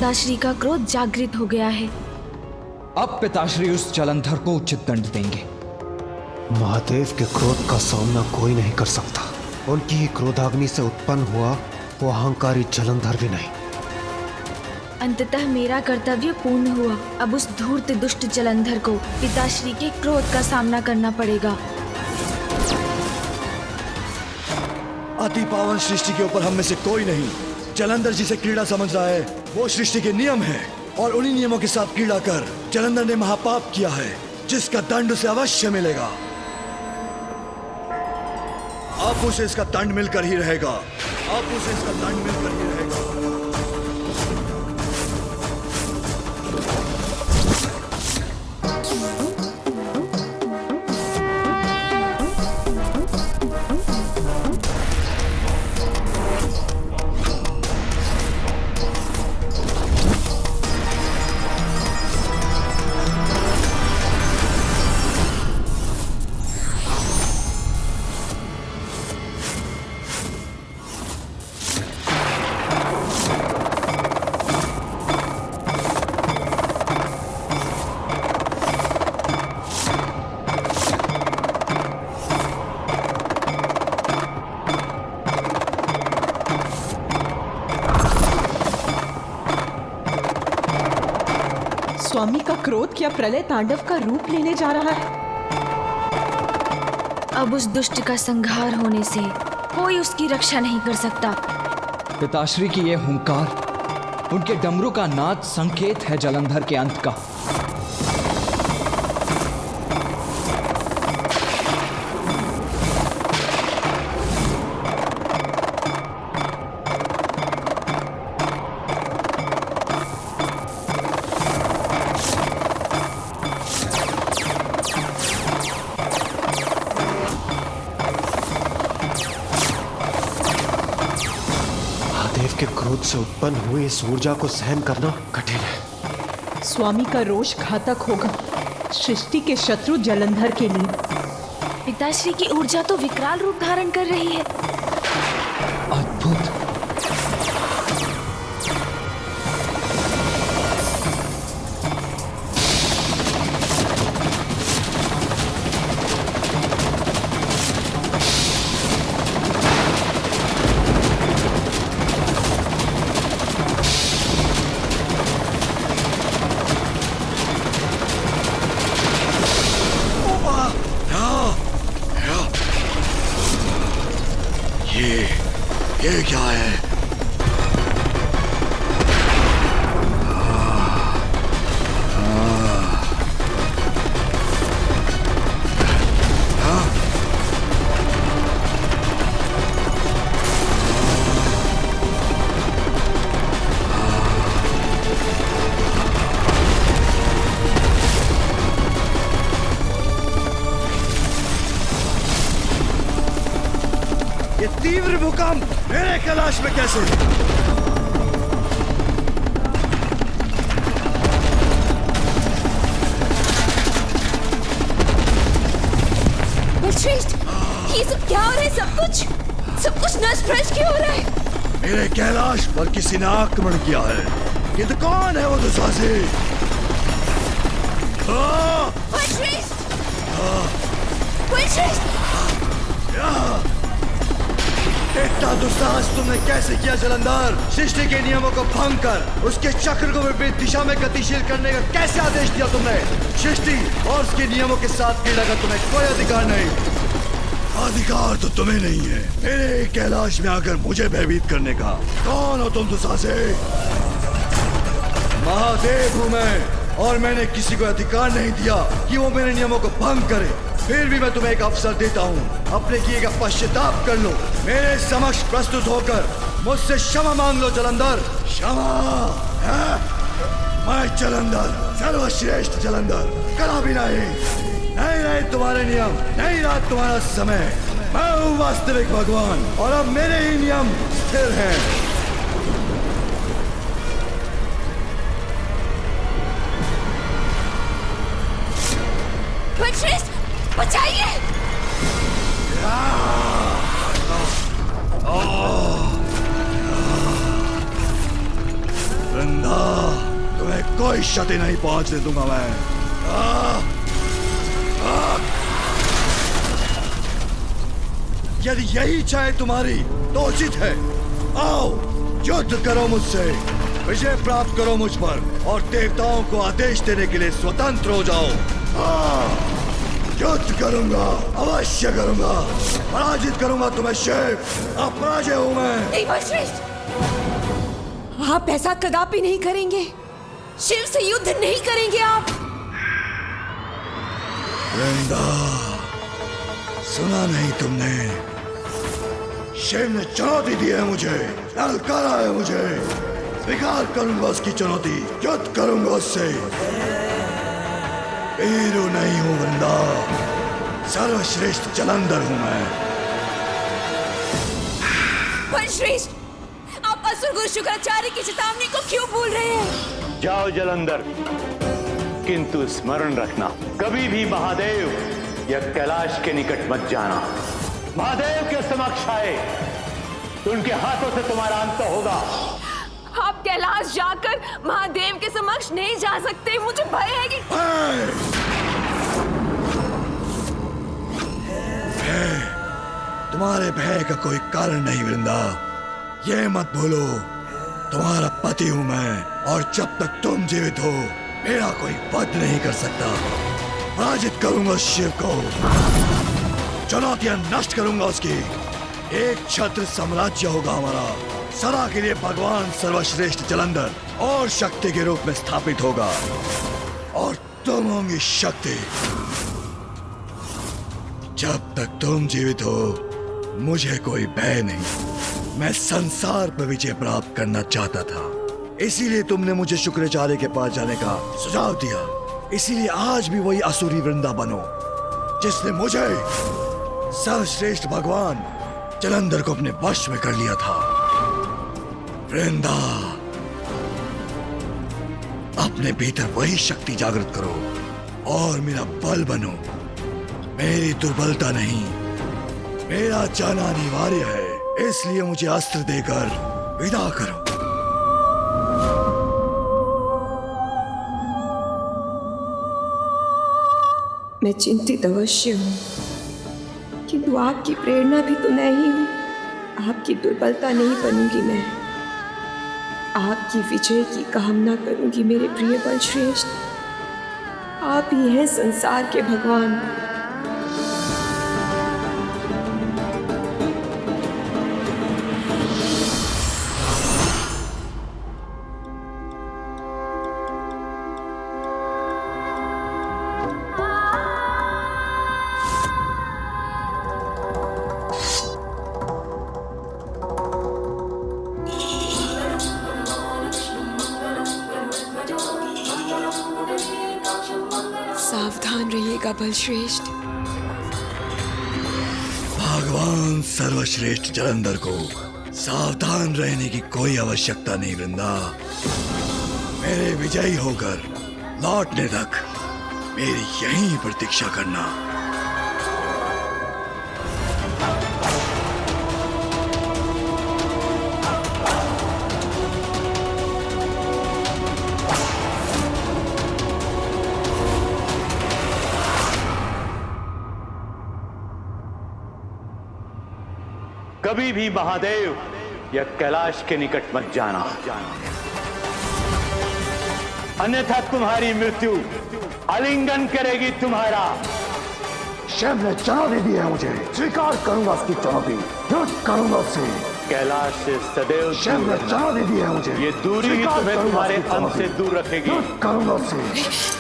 पिताश्री का क्रोध जागृत हो गया है। अब पिताश्री उस जलंधर को उचित दंड देंगे। महादेव के क्रोध का सामना कोई नहीं कर सकता। उनकी ही क्रोधाग्नि से उत्पन्न हुआ वो अहंकारी जलंधर भी नहीं। अंततः मेरा कर्तव्य पूर्ण हुआ। अब उस धूर्त दुष्ट जलंधर को पिताश्री के क्रोध का सामना करना पड़ेगा। अति पावन सृष्टि के ऊपर हम में से कोई नहीं जलंधर जिसे क्रीड़ा समझ रहा है वो सृष्टि के नियम है, और उन्हीं नियमों के साथ क्रीड़ा कर जलंधर ने महापाप किया है, जिसका दंड उसे अवश्य मिलेगा। अब उसे इसका दंड मिलकर ही रहेगा। अब उसे इसका दंड मिलकर ही रहेगा। स्वामी का क्रोध क्या प्रलय तांडव का रूप लेने जा रहा है? अब उस दुष्ट का संहार होने से कोई उसकी रक्षा नहीं कर सकता। पिताश्री की यह हुंकार, उनके डमरू का नाद संकेत है जलंधर के अंत का। के क्रोध से उत्पन्न हुई इस ऊर्जा को सहन करना कठिन है। स्वामी का रोष घातक होगा सृष्टि के शत्रु जलंधर के लिए। पिताश्री की ऊर्जा तो विकराल रूप धारण कर रही है। अद्भुत। ये क्या है? ये तीव्र भूकंप मेरे कैलाश में कैसे? श्रेष्ठ, ये सब क्या हो रहा है? सब कुछ नष्ट भ्रष्ट क्यों हो रहा है? मेरे कैलाश पर किसी ने आक्रमण किया है। ये तो कौन है वो दुशासी? इतना दुस्साहस तुमने कैसे किया जलंधर? सृष्टि के नियमों को भंग कर उसके चक्र को विपरीत दिशा में गतिशील करने का कैसे आदेश दिया तुमने? सृष्टि और उसके नियमों के साथ क्रीड़ा का तुम्हें कोई अधिकार नहीं। अधिकार तो तुम्हें नहीं है मेरे कैलाश में आकर मुझे भयभीत करने का। कौन हो तुम दुशासी? महादेव हूं मैं, और मैंने किसी को अधिकार नहीं दिया कि वो मेरे नियमों को भंग करे। फिर भी मैं तुम्हें एक अवसर देता हूँ, अपने किए का पश्चाताप कर लो। मेरे समक्ष प्रस्तुत होकर मुझसे क्षमा मांग लो जलंधर। क्षमा है? मैं जलंधर, सर्वश्रेष्ठ जलंधर, कला भी नहीं रहे तुम्हारे नियम, नहीं रहा तुम्हारा समय। मैं हूँ वास्तविक भगवान, और अब मेरे ही नियम स्थिर हैं। बचाइए! वृंदा कोई क्षति नहीं पहुंचने दूंगा मैं। यदि यही इच्छा है तुम्हारी तो उचित है, आओ युद्ध करो मुझसे, विजय प्राप्त करो मुझ पर और देवताओं को आदेश देने के लिए स्वतंत्र हो जाओ। युद्ध करूंगा, अवश्य करूंगा, पराजित करूंगा तुम्हें शिव, अपराजय हूं मैं। नहीं वशिष्ठ, आप ऐसा कदापि नहीं करेंगे। शिव से युद्ध नहीं करेंगे आप। वृंदा, सुना नहीं तुमने? शिव ने चुनौती दी है मुझे, ललकारा है मुझे, स्वीकार करूंगा उसकी चुनौती, युद्ध करूंगा उससे। वीरू नहीं हूं वृंदा, सर्वश्रेष्ठ जलंधर हूं मैं। वशिष्ठ, आप असुरगुरु शुक्राचार्य की चेतावनी को क्यों भूल रहे हैं? जाओ जलंधर, किंतु स्मरण रखना, कभी भी महादेव या कैलाश के निकट मत जाना। महादेव के समक्ष आए तो उनके हाथों से तुम्हारा अंत होगा। आप कैलाश जाकर महादेव के समक्ष नहीं जा सकते, मुझे भय है कि तुम्हारे भय का कोई कारण नहीं वृंदा, ये मत भूलो तुम्हारा पति हूं मैं, और जब तक तुम जीवित हो मेरा कोई वध नहीं कर सकता। पराजित करूंगा शिव को, चुनौतियां नष्ट करूंगा उसकी, एक छत्र साम्राज्य होगा हमारा, सदा के लिए भगवान सर्वश्रेष्ठ जलंधर और शक्ति के रूप में स्थापित होगा, और तुम होंगी शक्ति। जब तक तुम जीवित हो मुझे कोई भय नहीं। मैं संसार पर विजय प्राप्त करना चाहता था, इसीलिए तुमने मुझे शुक्राचार्य के पास जाने का सुझाव दिया। इसीलिए आज भी वही असुरी वृंदा बनो जिसने मुझे सर्वश्रेष्ठ भगवान जलंधर को अपने वश में कर लिया था। वृंदा, अपने भीतर वही शक्ति जागृत करो और मेरा बल बनो। मेरी दुर्बलता नहीं, मेरा जाना अनिवार्य है, इसलिए मुझे अस्त्र देकर विदा करो। मैं चिंतित अवश्य हूँ, किंतु आपकी प्रेरणा भी तो मैं ही हूँ। आपकी दुर्बलता नहीं बनूंगी मैं, आपकी विजय की कामना करूंगी मेरे प्रिय बलश्रेष्ठ। आप ही हैं संसार के भगवान। सावधान रहिएगा बलश्रेष्ठ। भगवान सर्वश्रेष्ठ जलंधर को सावधान रहने की कोई आवश्यकता नहीं वृंदा। मेरे विजयी होकर लौटने तक मेरी यहीं प्रतीक्षा करना। कभी भी महादेव या कैलाश के निकट मत जाना, अन्यथा तुम्हारी मृत्यु आलिंगन करेगी तुम्हारा। शिव ने चुनौती दी है मुझे, स्वीकार करूंगा उसकी चुनौती, युद्ध करूंगा उससे। कैलाश से सदैव शिव ने चुनौती दी है मुझे, ये दूरी ही तुम्हें तुम्हारे अंत से दूर रखेगी। युद्ध करूंगा उससे।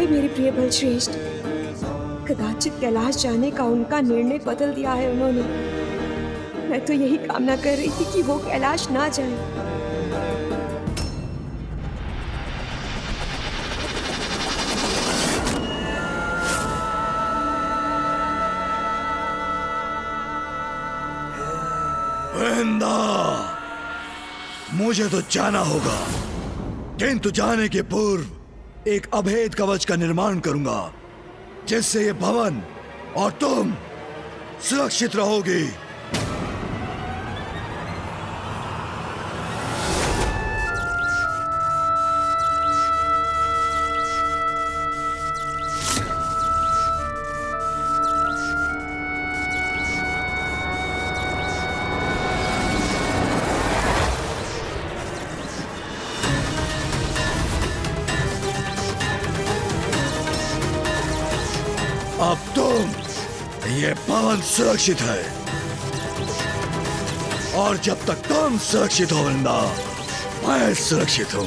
मेरे प्रिय बलश्रेष्ठ, कदाचित कैलाश जाने का उनका निर्णय बदल दिया है उन्होंने। मैं तो यही कामना कर रही थी कि वो कैलाश ना जाए। वृंदा, मुझे तो जाना होगा, किंतु जाने के पूर्व एक अभेद कवच का निर्माण करूंगा जिससे ये भवन और तुम सुरक्षित रहोगी। अब ये भवन सुरक्षित है और जब तक तुम सुरक्षित हो वृंदा, मैं सुरक्षित हूं।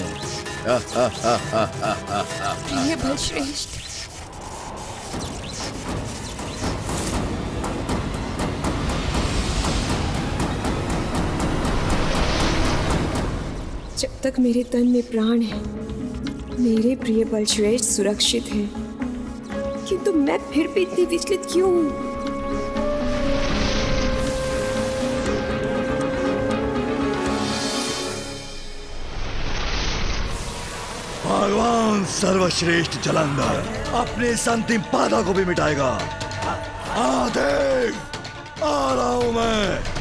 प्रिय बलश्रेष्ठ, जब तक मेरे तन में प्राण है, मेरे प्रिय बलश्रेष्ठ सुरक्षित हैं। किंतु मैं फिर भी इतनी विचलित क्यों हूं? भगवान सर्वश्रेष्ठ जलंधर अपने इस अंतिम बाधा को भी मिटाएगा। देख, आ रहा हूं मैं।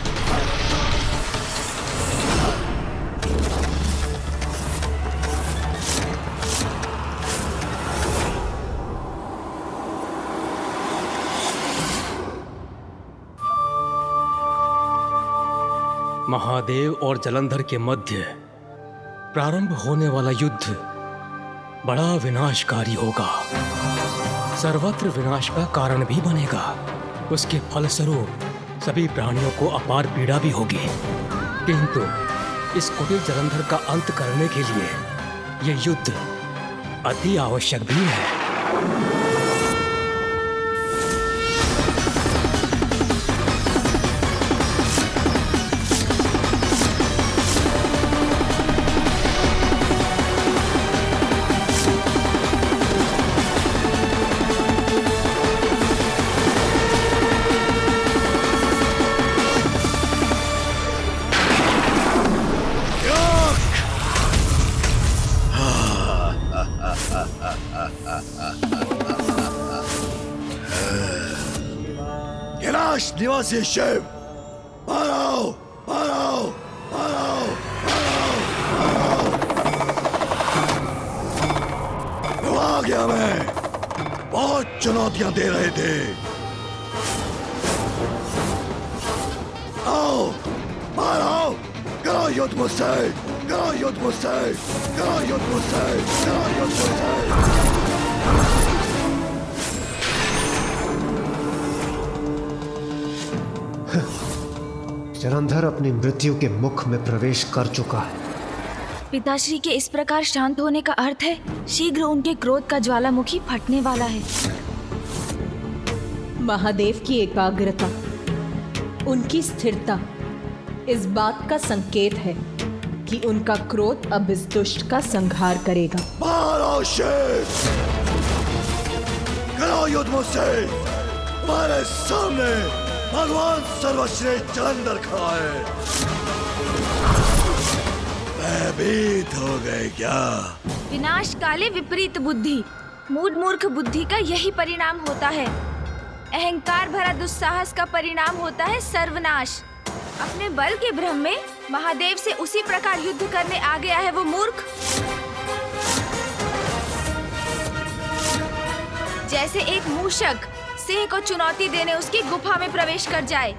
महादेव और जलंधर के मध्य प्रारंभ होने वाला युद्ध बड़ा विनाशकारी होगा, सर्वत्र विनाश का कारण भी बनेगा। उसके फलस्वरूप सभी प्राणियों को अपार पीड़ा भी होगी। किंतु इस कुटिल जलंधर का अंत करने के लिए यह युद्ध अति आवश्यक भी है। कैलाश निवासी शिव, पाराओ, पाराओ, पाराओ, पाराओ, पाराओ। आ गया मैं, बहुत चुनौतियां दे रहे थे। आओ, पाराओ, करो युद्ध मुझसे, करो युद्ध मुझसे, करो युद्ध मुझसे, करो युद्ध मुझसे। जलंधर अपनी मृत्यु के मुख में प्रवेश कर चुका है। पिताश्री के इस प्रकार शांत होने का अर्थ है शीघ्र उनके क्रोध का ज्वालामुखी फटने वाला है। महादेव की एकाग्रता, उनकी स्थिरता इस बात का संकेत है कि उनका क्रोध अब इस दुष्ट का संहार करेगा। मारो शिव, करो युद्ध मुझसे। तुम्हारे सामने भगवान सर्वश्रेष्ठ जलंधर खड़ा है। भयभीत हो गए क्या? विनाश काले विपरीत बुद्धि, मूढ़ मूर्ख बुद्धि का यही परिणाम होता है। अहंकार भरा दुस्साहस का परिणाम होता है सर्वनाश। अपने बल के भ्रम में महादेव से उसी प्रकार युद्ध करने आ गया है वो मूर्ख, जैसे एक मूषक सिंह को चुनौती देने उसकी गुफा में प्रवेश कर जाए।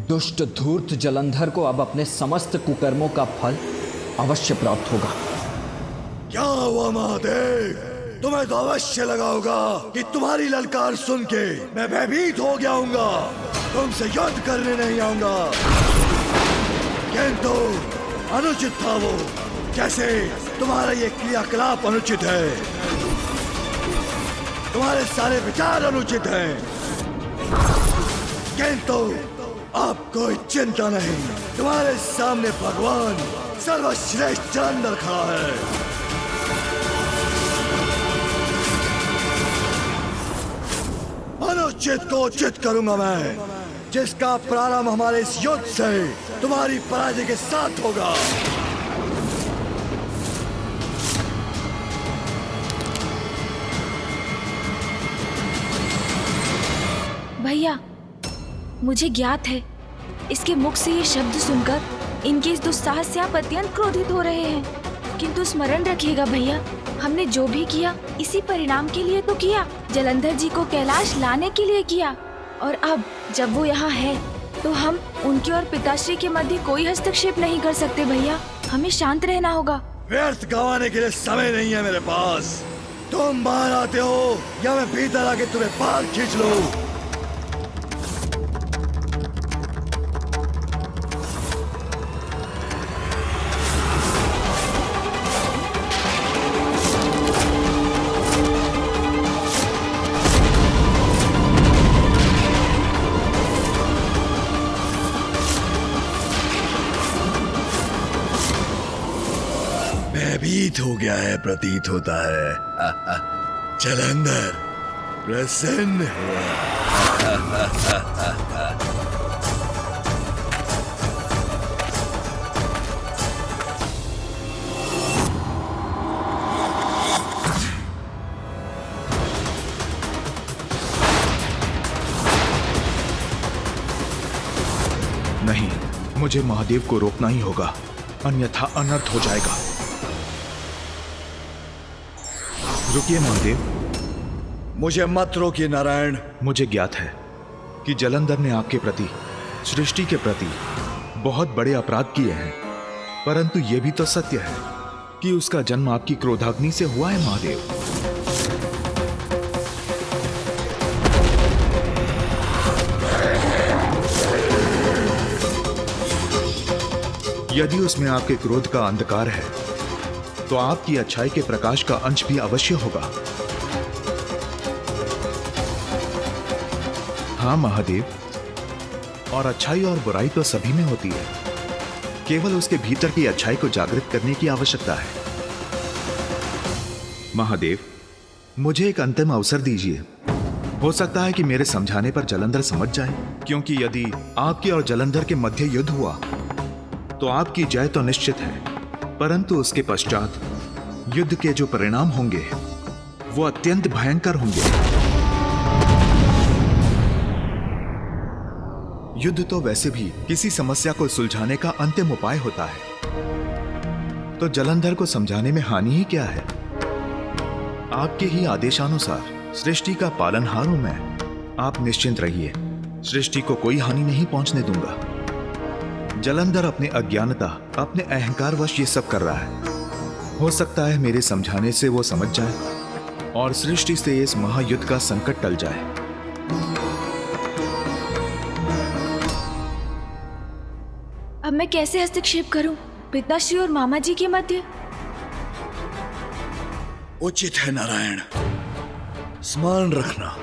दुष्ट धूर्त जलंधर को अब अपने समस्त कुकर्मों का फल अवश्य प्राप्त होगा। क्या हुआ महादेव? तुम्हें तो अवश्य लगा होगा कि तुम्हारी ललकार सुन के मैं भयभीत हो गया हूँगा, तुमसे युद्ध करने नहीं आऊंगा। किंतु अनुचित था वो, जैसे तुम्हारा ये क्रियाकलाप अनुचित है, तुम्हारे सारे विचार अनुचित हैं। किंतु अब कोई चिंता नहीं, तुम्हारे सामने भगवान सर्वश्रेष्ठ जलंधर खड़ा है। अनुचित को उचित करूंगा मैं, जिसका प्रारंभ हमारे इस युद्ध से तुम्हारी पराजय के साथ होगा। भैया, मुझे ज्ञात है इसके मुख से ये शब्द सुनकर इनके इस दुस्साहस से आप अत्यंत क्रोधित हो रहे हैं, किंतु स्मरण रखिएगा भैया, हमने जो भी किया इसी परिणाम के लिए तो किया। जलंधर जी को कैलाश लाने के लिए किया, और अब जब वो यहाँ है तो हम उनके और पिताश्री के मध्य कोई हस्तक्षेप नहीं कर सकते भैया। हमें शांत रहना होगा। व्यर्थ गंवाने के लिए समय नहीं है मेरे पास। तुम बाहर आते हो या मैं भीतर आके तुम्हें बाहर खींच लूं। भयभीत हो गया है प्रतीत होता है। जलंधर प्रसन्न हुआ। नहीं, मुझे महादेव को रोकना ही होगा, अन्यथा अनर्थ हो जाएगा। रुकिए महादेव। मुझे मत रोकिए नारायण। मुझे ज्ञात है कि जलंधर ने आपके प्रति, सृष्टि के प्रति बहुत बड़े अपराध किए हैं, परंतु यह भी तो सत्य है कि उसका जन्म आपकी क्रोधाग्नि से हुआ है महादेव। यदि उसमें आपके क्रोध का अंधकार है तो आपकी अच्छाई के प्रकाश का अंश भी अवश्य होगा। हाँ महादेव, और अच्छाई और बुराई तो सभी में होती है, केवल उसके भीतर की अच्छाई को जागृत करने की आवश्यकता है। महादेव, मुझे एक अंतिम अवसर दीजिए। हो सकता है कि मेरे समझाने पर जलंधर समझ जाए, क्योंकि यदि आपके और जलंधर के मध्य युद्ध हुआ तो आपकी जय तो निश्चित है, परंतु उसके पश्चात युद्ध के जो परिणाम होंगे वो अत्यंत भयंकर होंगे। युद्ध तो वैसे भी किसी समस्या को सुलझाने का अंतिम उपाय होता है, तो जलंधर को समझाने में हानि ही क्या है। आपके ही आदेशानुसार सृष्टि का पालनहार हूं मैं। आप निश्चिंत रहिए, सृष्टि को कोई हानि नहीं पहुंचने दूंगा। जलंधर अपने अज्ञानता, अपने अहंकारवश ये सब कर रहा है। हो सकता है मेरे समझाने से वो समझ जाए और सृष्टि से इस महायुद्ध का संकट टल जाए। अब मैं कैसे हस्तक्षेप करूं पिताश्री और मामा जी के मध्य? उचित है नारायण, स्मरण रखना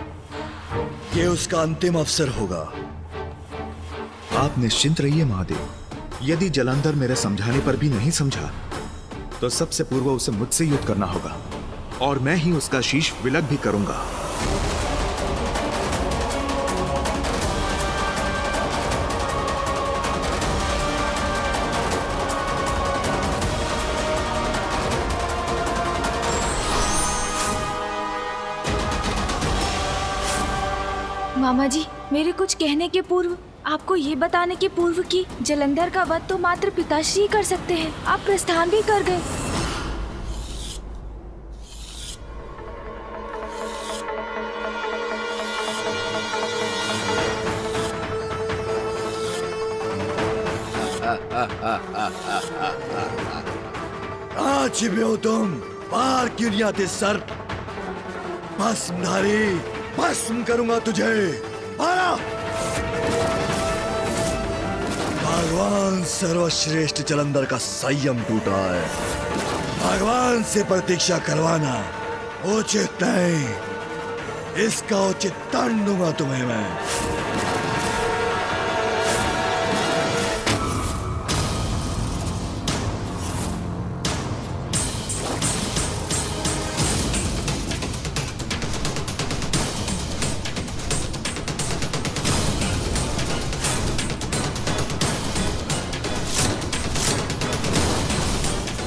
ये उसका अंतिम अवसर होगा। आप निश्चिंत रहिए महादेव। यदि जलंधर मेरे समझाने पर भी नहीं समझा तो सबसे पूर्व उसे मुझसे युद्ध करना होगा, और मैं ही उसका शीश विलग भी करूंगा। मामा जी, मेरे कुछ कहने के पूर्व, आपको ये बताने के पूर्व कि जलंधर का वध तो मात्र पिताश्री कर सकते हैं। आप प्रस्थान भी कर गए। कहाँ छिपे हो तुम? बाहर क्यों नहीं आते सर? भस्मधारी, भस्म करूंगा तुझे। बाहर! भगवान सर्वश्रेष्ठ जलंधर का संयम टूटा है। भगवान से प्रतीक्षा करवाना उचित नहीं। इसका उचित दंड दूंगा तुम्हें मैं।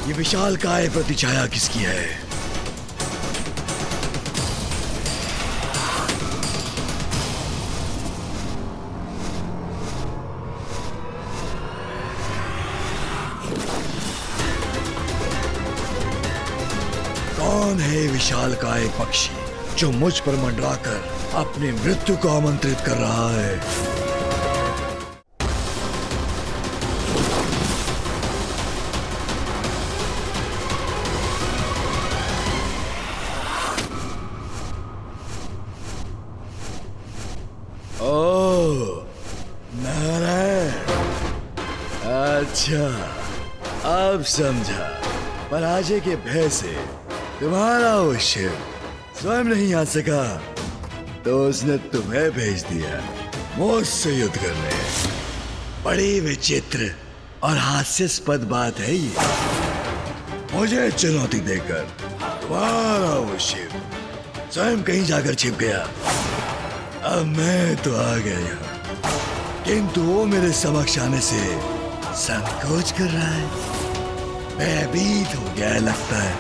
ये विशाल काय प्रतिछाया किसकी है? कौन है विशाल काय पक्षी जो मुझ पर मंडराकर अपनी मृत्यु को आमंत्रित कर रहा है? ओह, नारायण। अच्छा, अब समझा। पराजय के भय से तुम्हारा वो शिव स्वयं नहीं आ सका तो उसने तुम्हें भेज दिया मुझसे युद्ध करने। बड़ी विचित्र और हास्यास्पद बात है ये। मुझे चुनौती देकर तुम्हारा वो शिव स्वयं कहीं जाकर छिप गया। अब मैं तो आ गया यहाँ, किंतु वो मेरे समक्ष आने से संकोच कर रहा है। भयभीत हो गया है लगता है।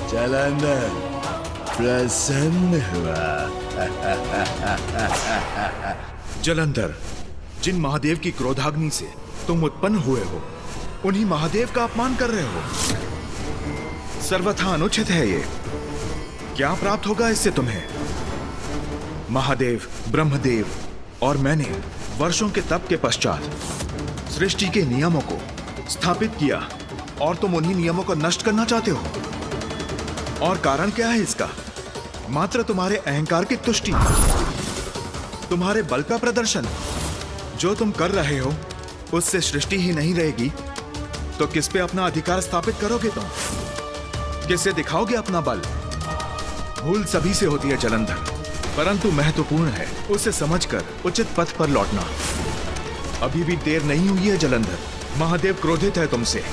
जालंधर प्रसन्न हुआ। जलंधर, जिन महादेव की क्रोधाग्नि से तुम उत्पन्न हुए हो, उन्हीं महादेव का अपमान कर रहे हो। सर्वथा अनुचित है ये। क्या प्राप्त होगा इससे तुम्हें? महादेव, ब्रह्मदेव और मैंने वर्षों के तप के पश्चात सृष्टि के नियमों को स्थापित किया और तुम उन्हीं नियमों को नष्ट करना चाहते हो। और कारण क्या है इसका? मात्र तुम्हारे अहंकार की तुष्टि, तुम्हारे बल का प्रदर्शन। जो तुम कर रहे हो उससे सृष्टि ही नहीं रहेगी तो किस पे अपना अधिकार स्थापित करोगे तुम? किससे दिखाओगे अपना बल? भूल सभी से होती है जलंधर, परंतु महत्वपूर्ण है उसे समझकर उचित पथ पर लौटना। अभी भी देर नहीं हुई है जलंधर। महादेव क्रोधित है तुमसे,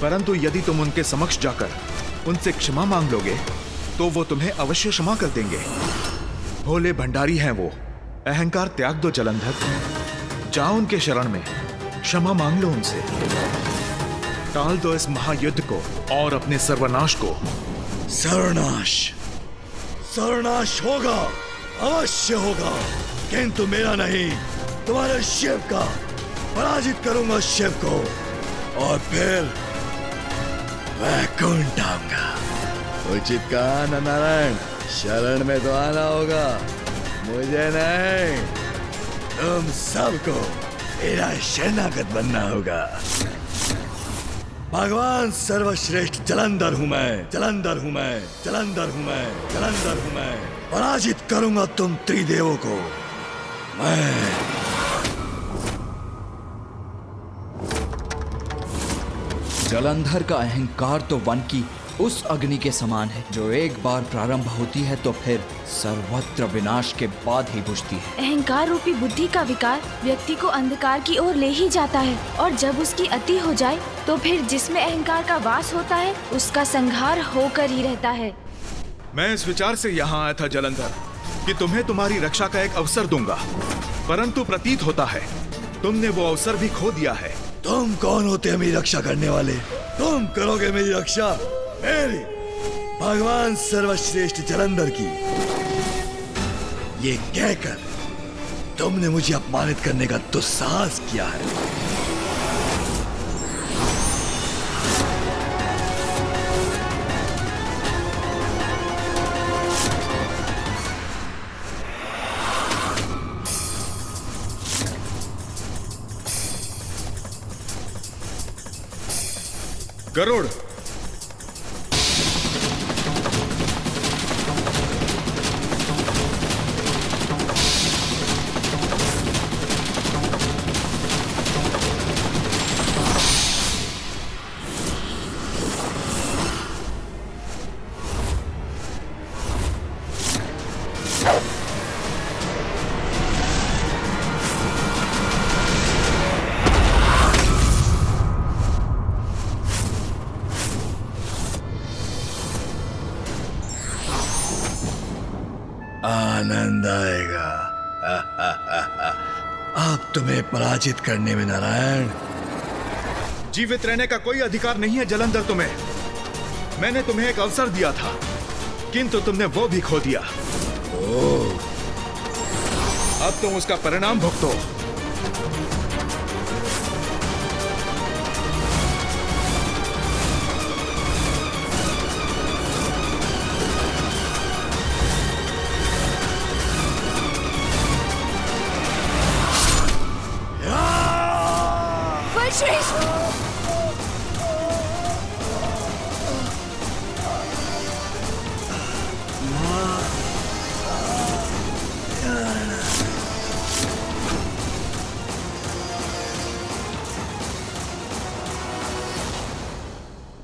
परंतु यदि तुम उनके समक्ष जाकर उनसे क्षमा मांग लोगे तो वो तुम्हें अवश्य क्षमा कर देंगे। भोले भंडारी हैं वो। अहंकार त्याग दो जलंधर, जाओ उनके शरण में, क्षमा मांग लो उनसे। टाल दो इस महायुद्ध को और अपने सर्वनाश को। सर्वनाश, सर्वनाश होगा, अवश्य होगा, किंतु मेरा नहीं, तुम्हारे शिव का। पराजित करूंगा शिव को और फिर वैकुंठ आऊंगा। उचित कहा ना नारायण, शरण में तो आना होगा, मुझे नहीं, तुम सबको मेरा शरणागत बनना होगा। भगवान सर्वश्रेष्ठ जलंधर हूं मैं, जलंधर हूं मैं, जलंधर हूं मैं, जलंधर हूं मैं। पराजित करूंगा तुम त्रिदेवों को मैं। जलंधर का अहंकार तो वन की उस अग्नि के समान है जो एक बार प्रारंभ होती है तो फिर सर्वत्र विनाश के बाद ही बुझती है। अहंकार रूपी बुद्धि का विकार व्यक्ति को अंधकार की ओर ले ही जाता है और जब उसकी अति हो जाए तो फिर जिसमें अहंकार का वास होता है उसका संहार होकर ही रहता है। मैं इस विचार से यहाँ आया था जलंधर कि तुम्हें तुम्हारी रक्षा का एक अवसर दूंगा, परंतु प्रतीत होता है तुमने वो अवसर भी खो दिया है। तुम कौन होते हैं मेरी रक्षा करने वाले? तुम करोगे मेरी रक्षा? मेरी, भगवान सर्वश्रेष्ठ जलंधर की। ये कहकर तुमने मुझे अपमानित करने का दुस्साहस किया है। गरुड़, आनंद आएगा। अब तुम्हें पराजित करने में नारायण जीवित रहने का कोई अधिकार नहीं है जलंधर तुम्हें। मैंने तुम्हें एक अवसर दिया था, किंतु तुमने वो भी खो दिया। अब तुम उसका परिणाम भुगतो। श्रेष्ठ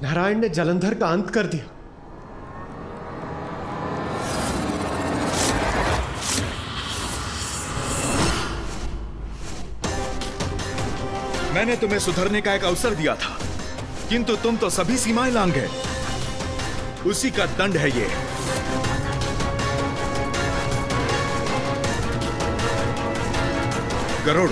नारायण ने जलंधर का अंत कर दिया। मैंने तुम्हें सुधरने का एक अवसर दिया था, किंतु तुम तो सभी सीमाएं लांघ गए। उसी का दंड है ये। गरुड़,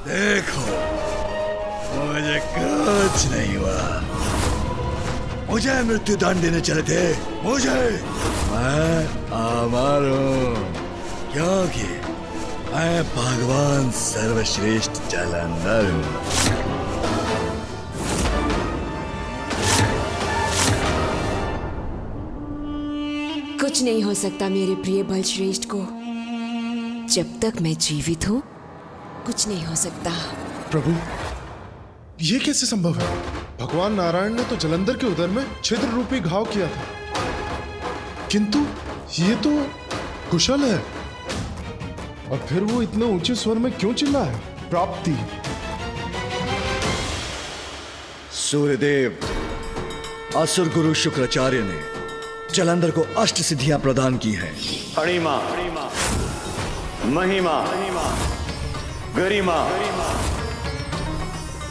देखो, मुझे कुछ नहीं हुआ। मुझे मृत्युदंड देने चले थे, मुझे। मैं अमर हूँ, क्योंकि मैं भगवान सर्वश्रेष्ठ जलंधर हूँ। कुछ नहीं हो सकता मेरे प्रिय बलश्रेष्ठ को। जब तक मैं जीवित हूँ कुछ नहीं हो सकता। प्रभु, ये कैसे संभव है? भगवान नारायण ने तो जलंधर के उदर में छिद्र रूपी घाव किया था, किंतु ये तो कुशल है। और फिर वो इतने ऊंचे स्वर में क्यों चिल्ला है? प्राप्ति। सूर्यदेव, असुर गुरु शुक्राचार्य ने जलंधर को अष्ट सिद्धियां प्रदान की हैं। अणिमा, महिमा, गरिमा,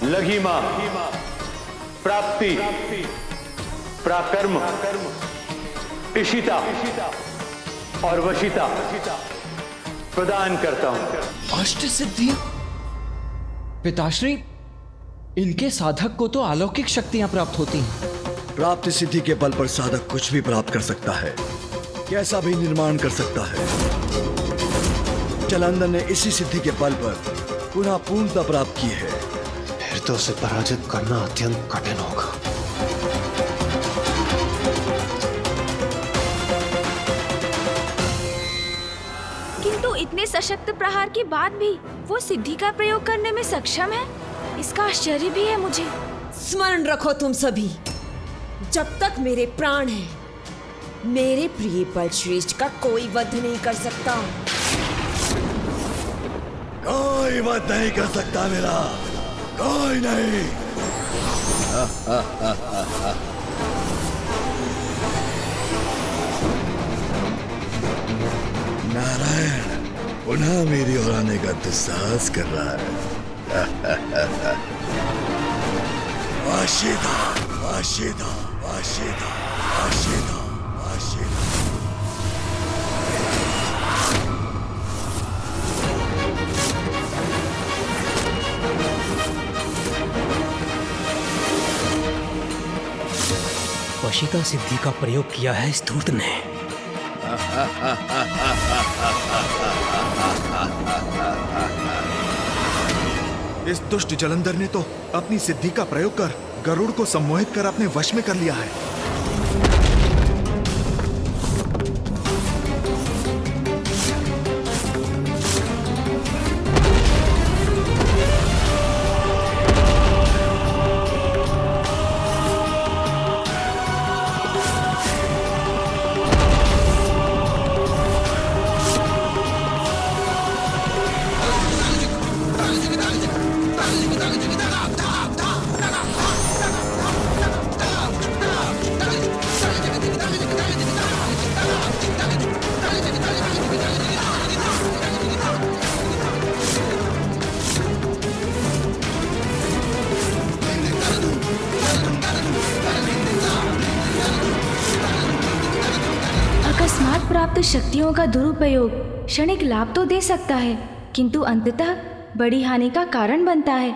लघिमा, प्राप्ति, प्राकर्म, इशिता और वशिता प्रदान करता हूं। अष्ट सिद्धियां? पिताश्री, इनके साधक को तो अलौकिक शक्तियां प्राप्त होती हैं। प्राप्ति सिद्धि के बल पर साधक कुछ भी प्राप्त कर सकता है, कैसा भी निर्माण कर सकता है। जलंधर ने इसी सिद्धि के बल पर पुनः पूर्णता प्राप्त की है। फिर तो उसे पराजित करना अत्यंत कठिन होगा। किंतु इतने सशक्त प्रहार के बाद भी वो सिद्धि का प्रयोग करने में सक्षम है, इसका आश्चर्य भी है मुझे। स्मरण रखो तुम सभी, जब तक मेरे प्राण हैं, मेरे प्रिय बलश्रेष्ठ का कोई वध नहीं कर सकता। कोई वध नहीं कर सकता मेरा, कोई नहीं। नारायण पुनः मेरी ओर आने का दुस्साहस कर रहा है। वाशिदा, वाशिदा, वाशिदा, वाशिदा, वाशिदा। वशिता सिद्धि का प्रयोग किया है इस धूर्त ने। इस दुष्ट जलंधर ने तो अपनी सिद्धि का प्रयोग कर गरुड़ को सम्मोहित कर अपने वश में कर लिया है। अकस्मात प्राप्त शक्तियों का दुरुपयोग क्षणिक लाभ तो दे सकता है, किंतु अंततः बड़ी हानि का कारण बनता है।